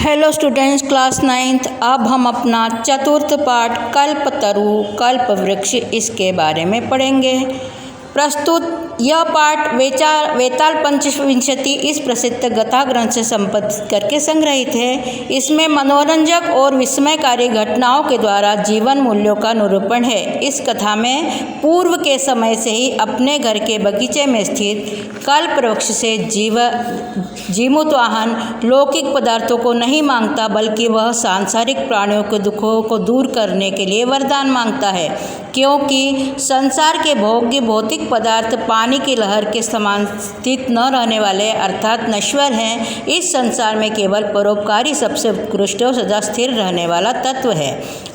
Hello students, class 9th। अब हम अपना चतुर्थ पाठ कल्पतरु कल्पवृक्ष इसके बारे में पढ़ेंगे। प्रस्तुत यह पाठ वेताल पंचविंशति इस प्रसिद्ध कथा ग्रंथ से संपादित करके संग्रहित है। इसमें मनोरंजक और विस्मयकारी घटनाओं के द्वारा जीवन मूल्यों का निरूपण है। इस कथा में पूर्व के समय से ही अपने घर के बगीचे में स्थित कल्पवृक्ष से जीमूतवाहन लौकिक पदार्थों को नहीं मांगता, बल्कि वह सांसारिक प्राणियों के दुखों को दूर करने के लिए वरदान मांगता है। क्योंकि संसार के भोग्य भौतिक पदार्थ पानी की लहर के समान स्थित न रहने वाले अर्थात नश्वर हैं, इस संसार में केवल परोपकारी सबसे उत्कृष्ट और सदा स्थिर रहने वाला तत्व है।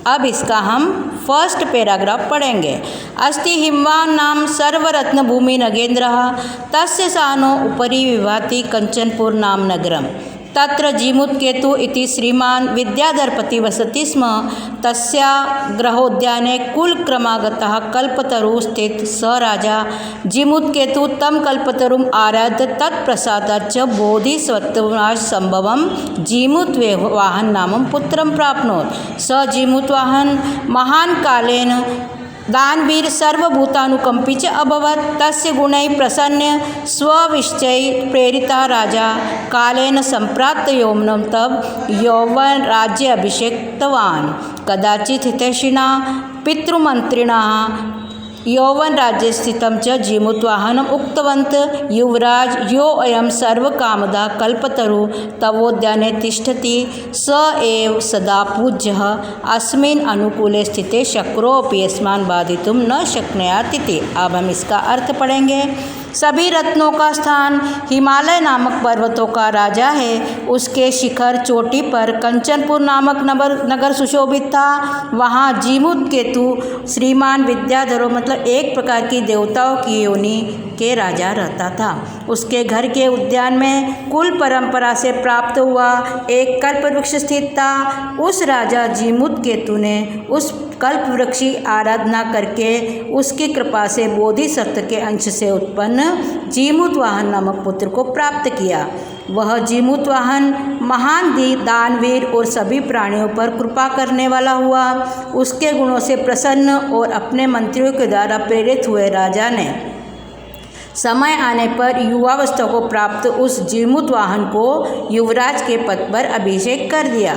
अब इसका हम फर्स्ट पैराग्राफ पढ़ेंगे। अस्ति हिमवान् नाम सर्वरत्न भूमि नगेन्द्रः तस्य सानो उपरि विभाति कंचनपुर नाम नगरम्। तत्र जीमूतकेतु इति श्रीमान् विद्याधरपति वसति स्म। तस्या गृहोद्याने कुलक्रमागतः कल्पतरुः स्थित स राजा जीमूतकेतु तं कल्पतरुम् आराध्य तत्प्रसादात् च बोधिसत्त्वसम्भवं जीमूतवाहन नामं पुत्रं प्राप्नोत्। स जीमूतवाहन महान् कालेन दानवीर सर्वभूतानुकंपी च अभवत्। तस्य गुणैः प्रसन्न स्वविश्चैः प्रेरिता राजा कालेन सम्प्राप्त यौवनं तब यौवन राज्य अभिषेक्तवान्। कदाचित् हितैषिणा पितृमन्त्रिणः यौवन राज्ये स्थितं च जीमूतवाहनम् उक्तवन्तः, युवराज यो अयं सर्वकामदः कल्पतरुः तवोद्याने तिष्ठति स एव सदा पूज्यः। अस्मिन् अनुकूले स्थिते शक्रोऽपि यस्मान् बाधितुं न शक्नुयात् इति। अब हम इसका अर्थ पढ़ेंगे। सभी रत्नों का स्थान हिमालय नामक पर्वतों का राजा है। उसके शिखर चोटी पर कंचनपुर नामक नगर सुशोभित था। वहाँ जीमूतकेतु श्रीमान विद्याधरों मतलब एक प्रकार की देवताओं की योनि के राजा रहता था। उसके घर के उद्यान में कुल परंपरा से प्राप्त हुआ एक कल्पवृक्ष स्थित था। उस राजा जीमूतकेतु ने उस कल्पवृक्ष की आराधना करके उसकी कृपा से बोधिसत्व के अंश से उत्पन्न जीमूतवाहन नामक पुत्र को प्राप्त किया। वह जीमूतवाहन महान दानवीर और सभी प्राणियों पर कृपा करने वाला हुआ। उसके गुणों से प्रसन्न और अपने मंत्रियों के द्वारा प्रेरित हुए राजा ने समय आने पर युवावस्था को प्राप्त उस जीमूतवाहन को युवराज के पद पर अभिषेक कर दिया।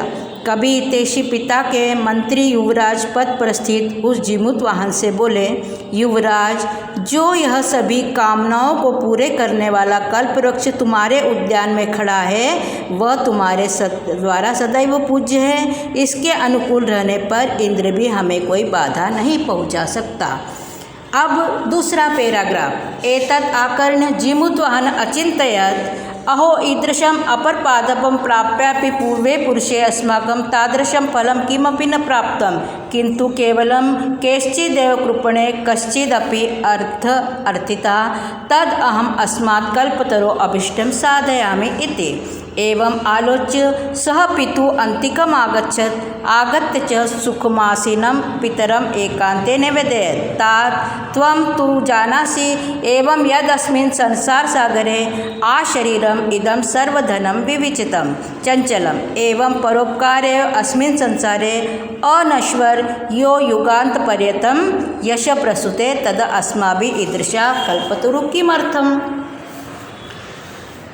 कभी हितैषी पिता के मंत्री युवराज पद पर स्थित उस जीमूतवाहन से बोले, युवराज, जो यह सभी कामनाओं को पूरे करने वाला कल्पवृक्ष तुम्हारे उद्यान में खड़ा है वह तुम्हारे द्वारा सदैव पूज्य है। इसके अनुकूल रहने पर इंद्र भी हमें कोई बाधा नहीं पहुंचा सकता। अब दूसरा पैराग्राफ। एतत् आकर्ण्य जीमूतवाहन अचिन्तयत्, अहो ईदृशम् अपरपादपं प्राप्यापि पूर्वे पुरुषे अस्माकं तादृशं फलं किमपि न प्राप्तं, किन्तु केवलं केश्चिदेव कृपणे कश्चिदपि अर्थितः तद् अहम् अस्मात् कल्पतरोः अभीष्टं साधयामि इति। एवं आलोच्य सः पितुः अन्तिकम् आगत्य च सुखमासीनं पितरम् एकान्ते निवेदयत्। तात त्वं तु जानासि एवं यदस्मिन् संसारसागरे आशरीरम् इदं सर्वधनं विविचितं चञ्चलम् एवं परोपकारे अस्मिन् संसारे अनश्वर यो युगान्तपर्यन्तं यश प्रसूते तद अस्माभिः ईदृशा कल्पतरुः किमर्थम्।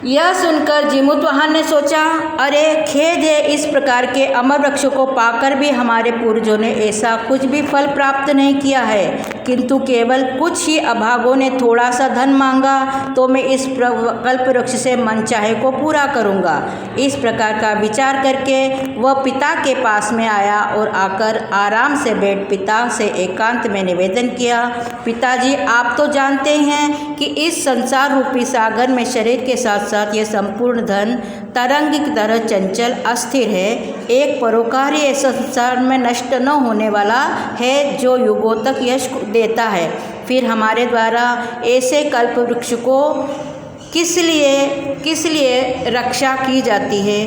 यह सुनकर जीमूतवाहन ने सोचा, अरे खेद है, इस प्रकार के अमर वृक्षों को पाकर भी हमारे पूर्वजों ने ऐसा कुछ भी फल प्राप्त नहीं किया है, किंतु केवल कुछ ही अभागों ने थोड़ा सा धन मांगा तो मैं इस कल्पवृक्ष से मनचाहे को पूरा करूंगा। इस प्रकार का विचार करके वह पिता के पास में आया और आकर आराम से बैठ पिता से एकांत में निवेदन किया, पिताजी, आप तो जानते हैं कि इस संसार रूपी सागर में शरीर के साथ साथ यह संपूर्ण धन तरंग की तरह चंचल अस्थिर है। एक परोपकारी ऐसा संसार में नष्ट न होने वाला है जो युगों तक यश देता है। फिर हमारे द्वारा ऐसे कल्पवृक्ष को किस लिए रक्षा की जाती है।